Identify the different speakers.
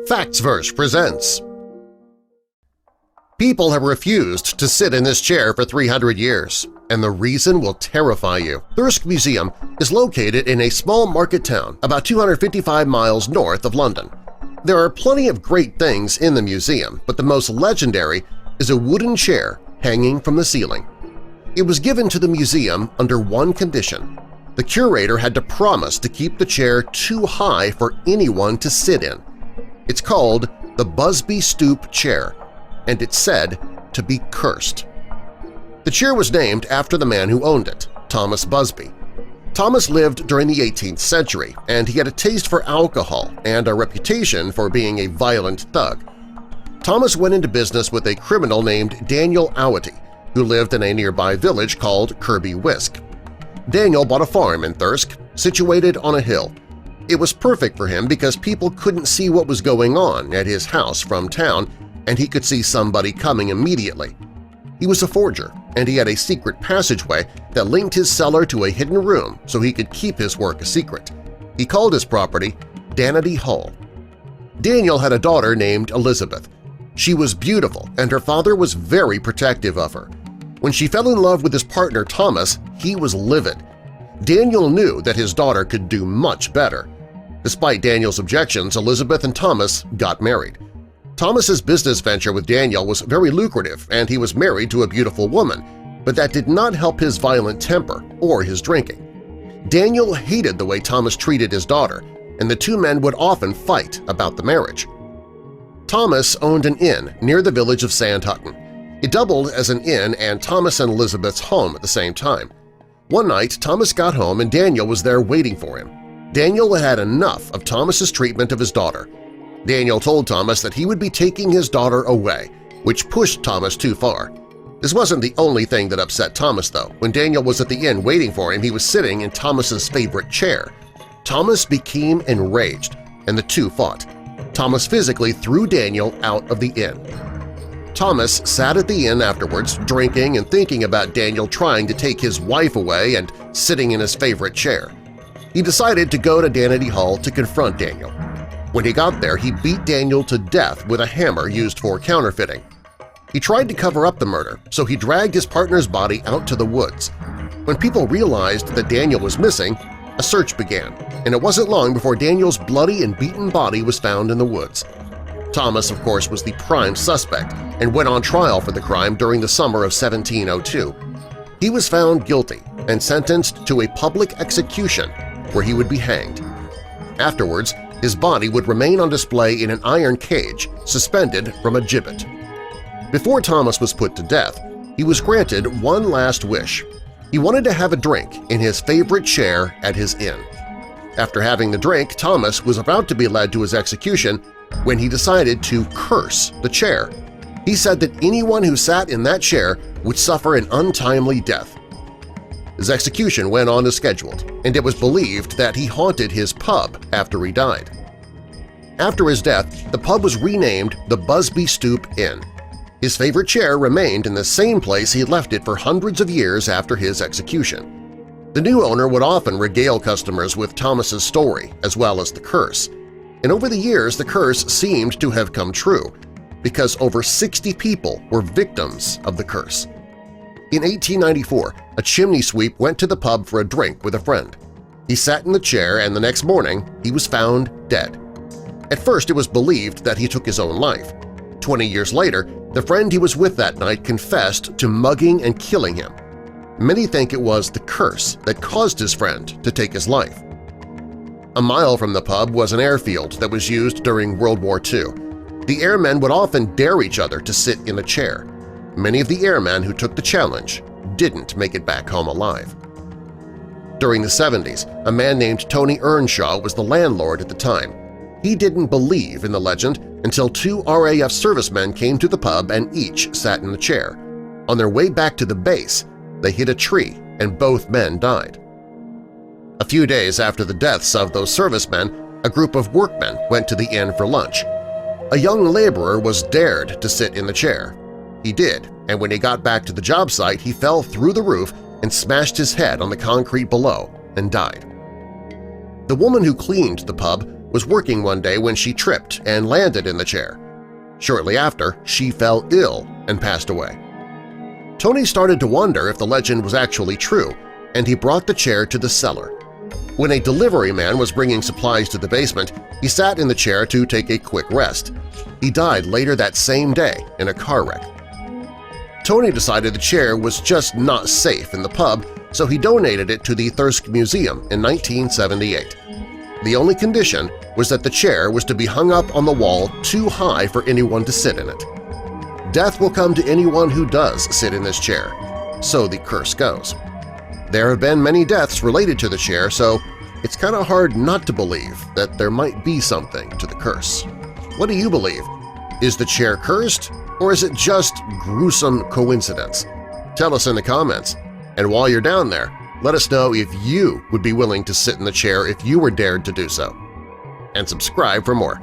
Speaker 1: Factsverse presents. People have refused to sit in this chair for 300 years, and the reason will terrify you. Thirsk Museum is located in a small market town about 255 miles north of London. There are plenty of great things in the museum, but the most legendary is a wooden chair hanging from the ceiling. It was given to the museum under one condition. The curator had to promise to keep the chair too high for anyone to sit in. It's called the Busby Stoop Chair, and it's said to be cursed. The chair was named after the man who owned it, Thomas Busby. Thomas lived during the 18th century, and he had a taste for alcohol and a reputation for being a violent thug. Thomas went into business with a criminal named Daniel Awety, who lived in a nearby village called Kirby Wiske. Daniel bought a farm in Thirsk, situated on a hill. It was perfect for him because people couldn't see what was going on at his house from town, and he could see somebody coming immediately. He was a forger, and he had a secret passageway that linked his cellar to a hidden room so he could keep his work a secret. He called his property Daniel Hall. Daniel had a daughter named Elizabeth. She was beautiful, and her father was very protective of her. When she fell in love with his partner Thomas, he was livid. Daniel knew that his daughter could do much better. Despite Daniel's objections, Elizabeth and Thomas got married. Thomas's business venture with Daniel was very lucrative, and he was married to a beautiful woman, but that did not help his violent temper or his drinking. Daniel hated the way Thomas treated his daughter, and the two men would often fight about the marriage. Thomas owned an inn near the village of Sandhutton. It doubled as an inn and Thomas and Elizabeth's home at the same time. One night, Thomas got home and Daniel was there waiting for him. Daniel had had enough of Thomas's treatment of his daughter. Daniel told Thomas that he would be taking his daughter away, which pushed Thomas too far. This wasn't the only thing that upset Thomas, though. When Daniel was at the inn waiting for him, he was sitting in Thomas's favorite chair. Thomas became enraged, and the two fought. Thomas physically threw Daniel out of the inn. Thomas sat at the inn afterwards, drinking and thinking about Daniel trying to take his wife away and sitting in his favorite chair. He decided to go to Daniel Hall to confront Daniel. When he got there, he beat Daniel to death with a hammer used for counterfeiting. He tried to cover up the murder, so he dragged his partner's body out to the woods. When people realized that Daniel was missing, a search began, and it wasn't long before Daniel's bloody and beaten body was found in the woods. Thomas, of course, was the prime suspect and went on trial for the crime during the summer of 1702. He was found guilty and sentenced to a public execution where he would be hanged. Afterwards, his body would remain on display in an iron cage suspended from a gibbet. Before Thomas was put to death, he was granted one last wish. He wanted to have a drink in his favorite chair at his inn. After having the drink, Thomas was about to be led to his execution when he decided to curse the chair. He said that anyone who sat in that chair would suffer an untimely death. His execution went on as scheduled, and it was believed that he haunted his pub after he died. After his death, the pub was renamed the Busby Stoop Inn. His favorite chair remained in the same place he had left it for hundreds of years after his execution. The new owner would often regale customers with Thomas's story as well as the curse. And over the years, the curse seemed to have come true, because over 60 people were victims of the curse. In 1894, a chimney sweep went to the pub for a drink with a friend. He sat in the chair, and the next morning he was found dead. At first it was believed that he took his own life. 20 years later, the friend he was with that night confessed to mugging and killing him. Many think it was the curse that caused his friend to take his life. A mile from the pub was an airfield that was used during World War II. The airmen would often dare each other to sit in the chair. Many of the airmen who took the challenge didn't make it back home alive. During the 70s, a man named Tony Earnshaw was the landlord at the time. He didn't believe in the legend until two RAF servicemen came to the pub and each sat in the chair. On their way back to the base, they hit a tree and both men died. A few days after the deaths of those servicemen, a group of workmen went to the inn for lunch. A young laborer was dared to sit in the chair. He did, and when he got back to the job site, he fell through the roof and smashed his head on the concrete below and died. The woman who cleaned the pub was working one day when she tripped and landed in the chair. Shortly after, she fell ill and passed away. Tony started to wonder if the legend was actually true, and he brought the chair to the cellar. When a delivery man was bringing supplies to the basement, he sat in the chair to take a quick rest. He died later that same day in a car wreck. Tony decided the chair was just not safe in the pub, so he donated it to the Thirsk Museum in 1978. The only condition was that the chair was to be hung up on the wall too high for anyone to sit in it. Death will come to anyone who does sit in this chair, so the curse goes. There have been many deaths related to the chair, so it's kind of hard not to believe that there might be something to the curse. What do you believe? Is the chair cursed, or is it just gruesome coincidence? Tell us in the comments. And while you're down there, let us know if you would be willing to sit in the chair if you were dared to do so. And subscribe for more.